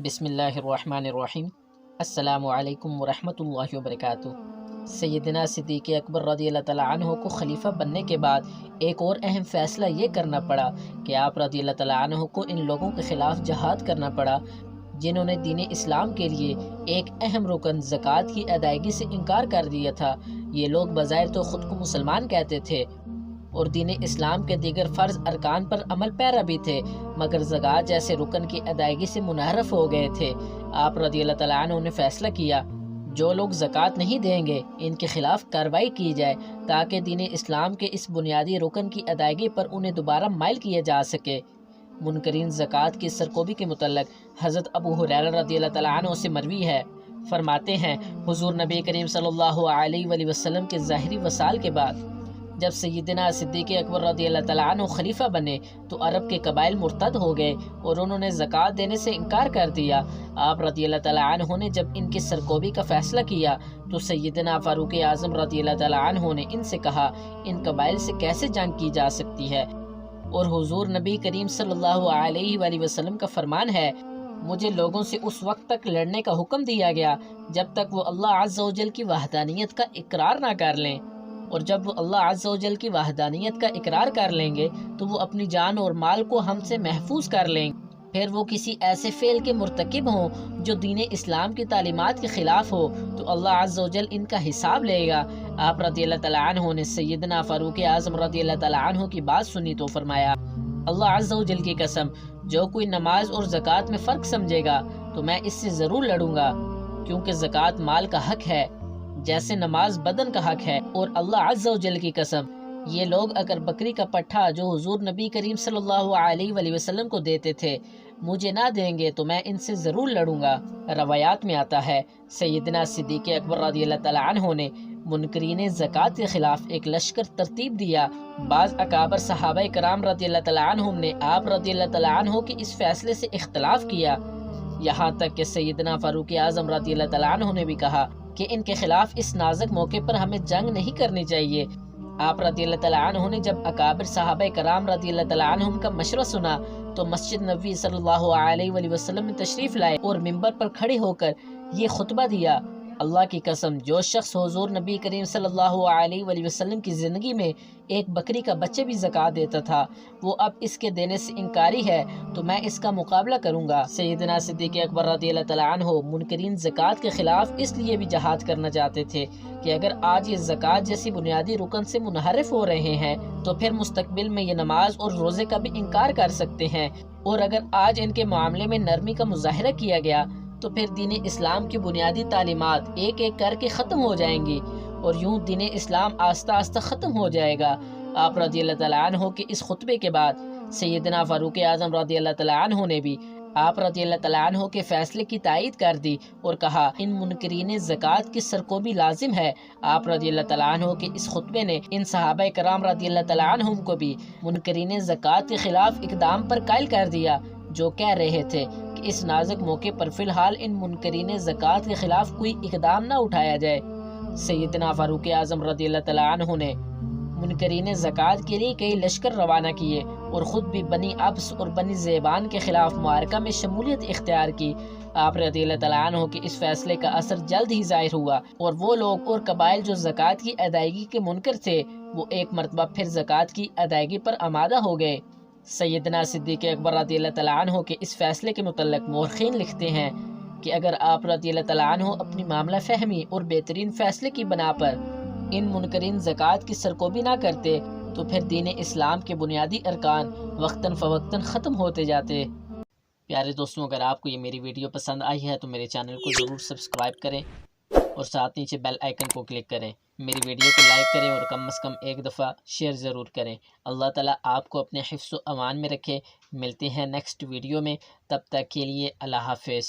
بسم اللہ الرحمن الرحیم۔ السلام علیکم ورحمۃ اللہ وبرکاتہ۔ سیدنا صدیق اکبر رضی اللہ تعالیٰ عنہ کو خلیفہ بننے کے بعد ایک اور اہم فیصلہ یہ کرنا پڑا کہ آپ رضی اللہ تعالیٰ عنہ کو ان لوگوں کے خلاف جہاد کرنا پڑا جنہوں نے دین اسلام کے لیے ایک اہم رکن زکوٰۃ کی ادائیگی سے انکار کر دیا تھا۔ یہ لوگ بظاہر تو خود کو مسلمان کہتے تھے اور دین اسلام کے دیگر فرض ارکان پر عمل پیرا بھی تھے، مگر زکوٰۃ جیسے رکن کی ادائیگی سے منحرف ہو گئے تھے۔ آپ رضی اللہ تعالیٰ عنہ نے فیصلہ کیا جو لوگ زکوٰۃ نہیں دیں گے ان کے خلاف کارروائی کی جائے تاکہ دین اسلام کے اس بنیادی رکن کی ادائیگی پر انہیں دوبارہ مائل کیا جا سکے۔ منکرین زکوٰۃ کی سرکوبی کے متعلق حضرت ابو ہریرہ رضی اللہ تعالیٰ عنہ سے مروی ہے، فرماتے ہیں حضور نبی کریم صلی اللہ علیہ وآلہ وسلم کے ظاہری وصال کے بعد جب سیدنا صدیق اکبر رضی اللہ تعالیٰ عنہ خلیفہ بنے تو عرب کے قبائل مرتد ہو گئے اور انہوں نے زکوٰۃ دینے سے انکار کر دیا۔ آپ رضی اللہ تعالیٰ عنہ نے جب ان کی سرکوبی کا فیصلہ کیا تو سیدنا فاروق اعظم رضی اللہ تعالیٰ عنہ نے ان سے کہا ان قبائل سے کیسے جنگ کی جا سکتی ہے، اور حضور نبی کریم صلی اللہ علیہ وآلہ وسلم کا فرمان ہے مجھے لوگوں سے اس وقت تک لڑنے کا حکم دیا گیا جب تک وہ اللہ عز و جل کی وحدانیت کا اقرار نہ کر لیں، اور جب وہ اللہ عز و جل کی وحدانیت کا اقرار کر لیں گے تو وہ اپنی جان اور مال کو ہم سے محفوظ کر لیں گے، پھر وہ کسی ایسے فعل کے مرتکب ہوں جو دین اسلام کی تعلیمات کے خلاف ہو تو اللہ عز و جل ان کا حساب لے گا۔ آپ رضی اللہ تعالیٰ عنہ نے سیدنا فاروق اعظم رضی اللہ تعالیٰ عنہ کی بات سنی تو فرمایا اللہ عز و جل کی قسم جو کوئی نماز اور زکوٰۃ میں فرق سمجھے گا تو میں اس سے ضرور لڑوں گا، کیونکہ زکوٰۃ مال کا حق ہے جیسے نماز بدن کا حق ہے، اور اللہ عز و جل کی قسم یہ لوگ اگر بکری کا پٹھا جو حضور نبی کریم صلی اللہ علیہ وآلہ وسلم کو دیتے تھے مجھے نہ دیں گے تو میں ان سے ضرور لڑوں گا۔ روایات میں آتا ہے سیدنا صدیق اکبر رضی اللہ تعالیٰ عنہ نے منکرین زکوٰۃ کے خلاف ایک لشکر ترتیب دیا۔ بعض اکابر صحابہ کرام رضی اللہ تعالیٰ عنہم نے آپ رضی اللہ تعالیٰ عنہ کے اس فیصلے سے اختلاف کیا، یہاں تک کہ سیدنا فاروق اعظم رضی اللہ تعالیٰ عنہ نے بھی کہا کہ ان کے خلاف اس نازک موقع پر ہمیں جنگ نہیں کرنی چاہیے۔ آپ رضی اللہ تعالیٰ عنہ نے جب اکابر صحابہ کرام رضی اللہ تعالیٰ عنہم کا مشورہ سنا تو مسجد نبوی صلی اللہ علیہ وآلہ وسلم میں تشریف لائے اور منبر پر کھڑے ہو کر یہ خطبہ دیا اللہ کی قسم جو شخص حضور نبی کریم صلی اللہ علیہ وآلہ وسلم کی زندگی میں ایک بکری کا بچہ بھی زکوٰۃ دیتا تھا وہ اب اس کے دینے سے انکاری ہے تو میں اس کا مقابلہ کروں گا۔ سیدنا صدیق اکبر رضی اللہ تعالیٰ عنہ منکرین زکوٰۃ کے خلاف اس لیے بھی جہاد کرنا چاہتے تھے کہ اگر آج یہ زکوٰۃ جیسی بنیادی رکن سے منحرف ہو رہے ہیں تو پھر مستقبل میں یہ نماز اور روزے کا بھی انکار کر سکتے ہیں، اور اگر آج ان کے معاملے میں نرمی کا مظاہرہ کیا گیا تو پھر دین اسلام کی بنیادی تعلیمات ایک ایک کر کے ختم ہو جائیں گی اور یوں دین اسلام آہستہ آہستہ ختم ہو جائے گا۔ آپ رضی اللہ تعالیٰ عنہ کے اس خطبے کے بعد سیدنا فاروق اعظم رضی اللہ تعالیٰ عنہ نے بھی آپ رضی اللہ تعالیٰ عنہ کے فیصلے کی تائید کر دی اور کہا ان منکرین زکوٰۃ کی سرکوبی لازم ہے۔ آپ رضی اللہ تعالیٰ عنہ کے اس خطبے نے ان صحابہ کرام رضی اللہ تعالیٰ عنہم کو بھی منکرین زکوٰۃ کے خلاف اقدام پر قائل کر دیا جو کہہ رہے تھے کہ اس نازک موقع پر فی الحال ان منکرین زکوٰۃ کے خلاف کوئی اقدام نہ اٹھایا جائے۔ سیدنا فاروق اعظم رضی اللہ تعالیٰ عنہ نے منکرین زکوٰۃ کے لیے کئی لشکر روانہ کیے اور خود بھی بنی ابس اور بنی زیبان کے خلاف معرکہ میں شمولیت اختیار کی۔ آپ رضی اللہ تعالیٰ عنہ کے اس فیصلے کا اثر جلد ہی ظاہر ہوا اور وہ لوگ اور قبائل جو زکوٰۃ کی ادائیگی کے منکر تھے وہ ایک مرتبہ پھر زکوٰۃ کی ادائیگی پر آمادہ ہو گئے۔ سیدنا صدیق اکبر رضی اللہ تعالیٰ عنہ کے اس فیصلے کے متعلق مورخین لکھتے ہیں کہ اگر آپ رضی اللہ تعالیٰ عنہ اپنی معاملہ فہمی اور بہترین فیصلے کی بنا پر ان منکرین زکوٰۃ کی سرکوبی نہ کرتے تو پھر دین اسلام کے بنیادی ارکان وقتاً فوقتاً ختم ہوتے جاتے۔ پیارے دوستوں اگر آپ کو یہ میری ویڈیو پسند آئی ہے تو میرے چینل کو ضرور سبسکرائب کریں اور ساتھ نیچے بیل آئیکن کو کلک کریں، میری ویڈیو کو لائک کریں اور کم از کم ایک دفعہ شیئر ضرور کریں۔ اللہ تعالیٰ آپ کو اپنے حفظ و امان میں رکھے۔ ملتے ہیں نیکسٹ ویڈیو میں، تب تک کے لیے اللہ حافظ۔